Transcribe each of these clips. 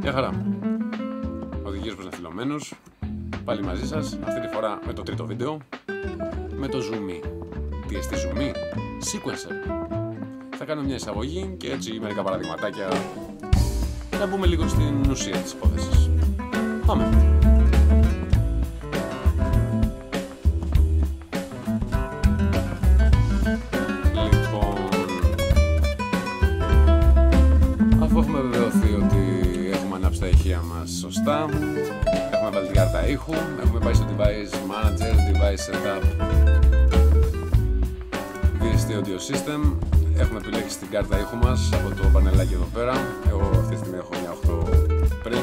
Γεια χαρά. Οδηγίες προς ναυτιλωμένους. Πάλι μαζί σας, αυτή τη φορά με το τρίτο βίντεο. Με το Zoom. Τι εστί Zoom? Sequencer. Θα κάνω μια εισαγωγή και έτσι μερικά παραδειγματάκια. Να μπούμε λίγο στην ουσία της υπόθεσης. Πάμε. Έχουμε βεβαιωθεί ότι έχουμε ανάψει τα ηχεία μας σωστά. Έχουμε βάλει την κάρτα ήχου. Έχουμε πάει στο Device Manager, Device Setup, VST Audio System. Έχουμε επιλέξει την κάρτα ήχου μας από το πανελάκι εδώ πέρα. Εγώ αυτή τη στιγμή έχω μια 8 πριν.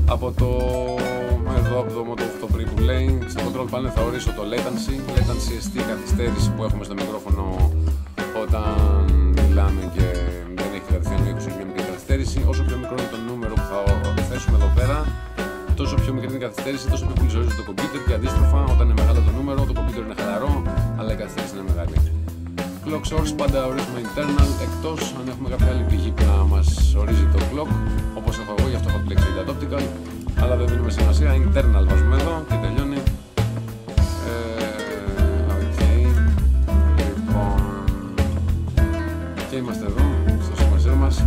Από το εδώ από το Moto 8 πριν που λέει, στο Control Panel θα ορίσω το Latency. Latency εστί καθυστέρηση που έχουμε στο μικρόφωνο όταν μιλάμε και δεν έχει κατευθείαν ο ήχος, έχει μια μικρή καθυστέρηση. Όσο πιο μικρό είναι το νούμερο που θα θέσουμε εδώ πέρα, τόσο πιο μικρή είναι η καθυστέρηση, τόσο πιο πολύ ζορίζει το κομπιούτερ και αντίστροφα, όταν είναι μεγάλο το νούμερο, το κομπιούτερ είναι χαλαρό, αλλά η καθυστέρηση είναι μεγάλη. Clock source πάντα ορίζουμε internal, εκτός αν έχουμε κάποια άλλη πηγή που να μας ορίζει το clock, όπως έχω εγώ, γι' αυτό έχω επιλέξει Data Optical, αλλά δεν δίνουμε σημασία, internal βάζουμε εδώ και τελειώνει. Και είμαστε εδώ στο sequencer μας,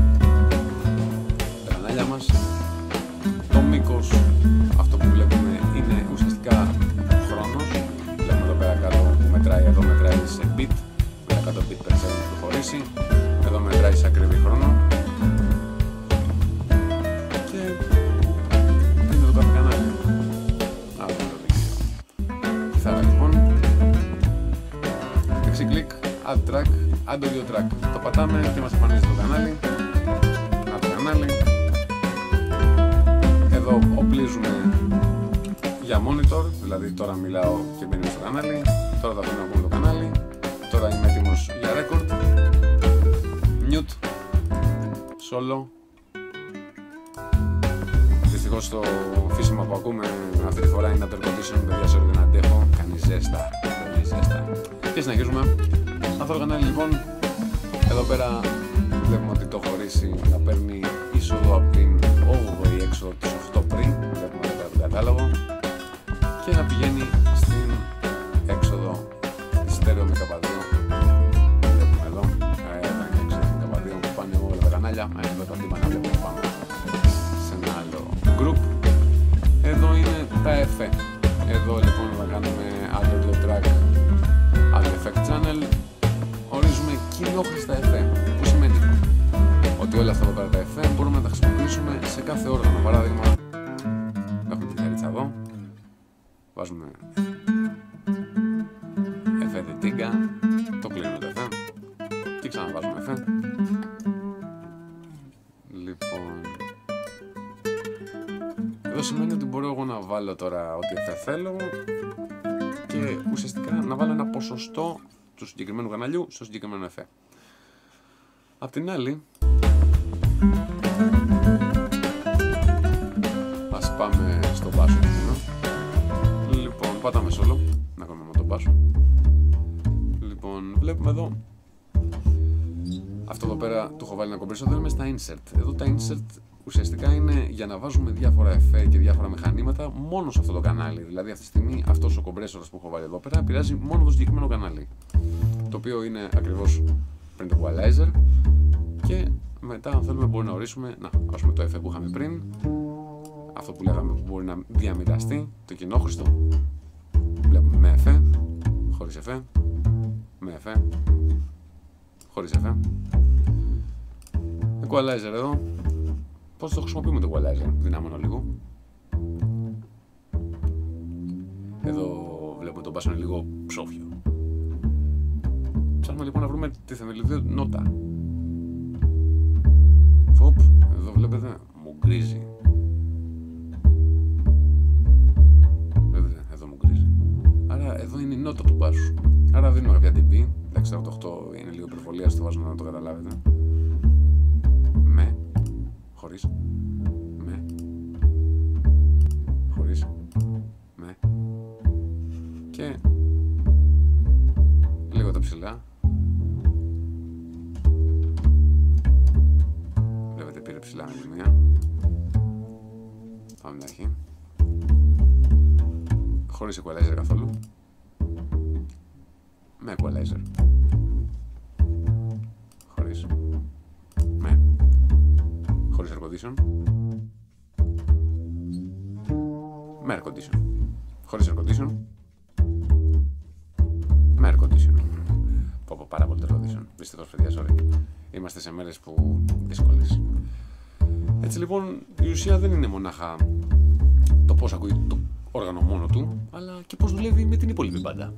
τα κανάλια μας. Το μήκος, αυτό που βλέπουμε είναι ουσιαστικά χρόνος. Βλέπουμε εδώ πέρα κάτω που μετράει, εδώ μετράει σε bit, με 100 bit per second που χωρίσει. Εδώ μετράει σε ακριβή χρόνο. Και είναι εδώ κάθε κανάλι. Αυτό είναι το δίκτυο. Κιθάρα λοιπόν. Δεξί κλικ, add track, add audio track. Το πατάμε και μας εμφανίζει το κανάλι. Να το κανάλι. Εδώ οπλίζουμε για monitor, δηλαδή τώρα μιλάω και μπαίνει στο κανάλι. Τώρα θα πούμε να πούμε το κανάλι. Τώρα είμαι έτοιμος για record. Mute. Solo. Δυστυχώς το φύσιμα που ακούμε αυτή τη φορά είναι air condition, παιδιά, σε δεν αντέχω. Κάνει ζέστα. Πολύ ζέστα. Και συνεχίζουμε. Αυτό το κανάλι λοιπόν, εδώ πέρα βλέπουμε ότι το χωρίσει να παίρνει είσοδο από την 8η έξοδο της 8 πριν, βλέπουμε εδώ πέρα τον κατάλογο, και να πηγαίνει στην έξοδο της στέρεο ΜΚ2. Βλέπουμε εδώ, εδώ είναι η έξοδο ΜΚ2 που πάνε όλα τα κανάλια, εδώ τα αντίμανα βλέπουμε πάμε σε ένα άλλο group. Εδώ είναι τα εφέ. Εδώ λοιπόν θα κάνουμε audio track, audio effect channel. Ορίζουμε κοινόχρηστα εφέ, που σημαίνει ότι όλα αυτά εδώ πέρα τα εφέ μπορούμε να τα χρησιμοποιήσουμε σε κάθε όργανο. Παράδειγμα, έχουμε την χαρίτσα εδώ, βάζουμε εφέ δετίγκα, το κλείνουμε το εφέ και ξαναβάζουμε εφέ. Λοιπόν, εδώ σημαίνει ότι μπορώ εγώ να βάλω τώρα ό,τι εφέ θέλω και ουσιαστικά να βάλω ένα ποσοστό του συγκεκριμένου καναλιού στο συγκεκριμένο εφέ. Απ' την άλλη, ας πάμε στο μπάσο. Λοιπόν, πατάμε solo, να κάνουμε με τον μπάσο. Λοιπόν, βλέπουμε εδώ, αυτό εδώ πέρα του έχω βάλει ένα κομπρέσο, εδώ είμαι στα insert. Εδώ τα insert ουσιαστικά είναι για να βάζουμε διάφορα εφέ και διάφορα μηχανήματα μόνο σε αυτό το κανάλι. Δηλαδή αυτή τη στιγμή αυτός ο κομπρέσορας που έχω βάλει εδώ πέρα επηρεάζει μόνο το συγκεκριμένο κανάλι, το οποίο είναι ακριβώς πριν το equalizer, και μετά αν θέλουμε μπορούμε να ορίσουμε, να βάζουμε το εφέ που είχαμε πριν, αυτό που λέγαμε που μπορεί να διαμοιραστεί, το κοινόχρηστο. Βλέπουμε με εφέ, χωρίς εφέ, με εφέ, χωρίς εφέ. Equalizer εδώ. Πώς το χρησιμοποιούμε το equalizer? Δυνάμωνο λίγο. Εδώ βλέπουμε το μπάσο είναι λίγο ψόφιο. Ψάχνουμε λοιπόν να βρούμε τη θεμελιώδη νότα. Φοπ, εδώ βλέπετε, μου γκρίζει. Βλέπετε, εδώ μου γκρίζει. Άρα εδώ είναι η νότα του μπάσου. Άρα δίνουμε κάποια dB. Εντάξει, το 8 είναι λίγο υπερβολή, ας το βάζω να το καταλάβετε. Με, χωρίς, με, χωρίς, με, και λίγο τα ψηλά. ψηλά με τη μία. Πάμε μια αρχή. Χωρίς equalizer καθόλου. Με equalizer. Χωρίς. Με. Χωρίς air condition. Με air condition. Χωρίς air condition. Με air condition. Πω πάρα πολύ air condition. Δυστυχώς παιδιά, sorry. Είμαστε σε μέρες που δύσκολες. Έτσι λοιπόν η ουσία δεν είναι μονάχα το πώς ακούει το όργανο μόνο του, αλλά και πώς δουλεύει με την υπόλοιπη μπάντα.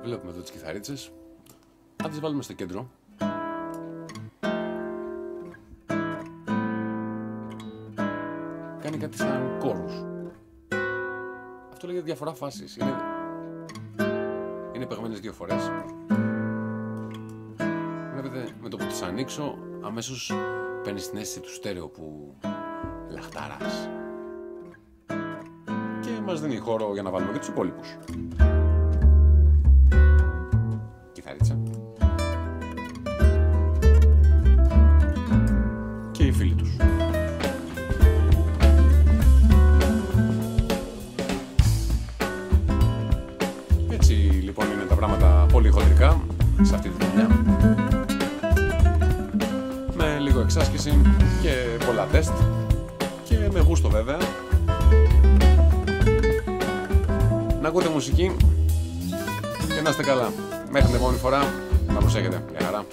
Βλέπουμε εδώ τις κιθαρίτσες. Αν τις βάλουμε στο κέντρο, κάνει κάτι σαν κόρους. Αυτό λέγεται διαφορά φάσης. Είναι παιγμένες δύο φορές. Βλέπετε, με το που τις ανοίξω, αμέσως παίρνεις την αίσθηση του στέρεο που λαχταράς. Και μας δίνει χώρο για να βάλουμε και τους υπόλοιπους. Κιθαρίτσα. Και οι φίλοι τους. Έτσι λοιπόν είναι τα πράγματα πολύ χοντρικά σε αυτή τη δουλειά. Με λίγο εξάσκηση και πολλά τεστ και με γούστο βέβαια. Να ακούτε μουσική και να είστε καλά. Μέχρι την επόμενη φορά να προσέχετε. Γεια χαρά.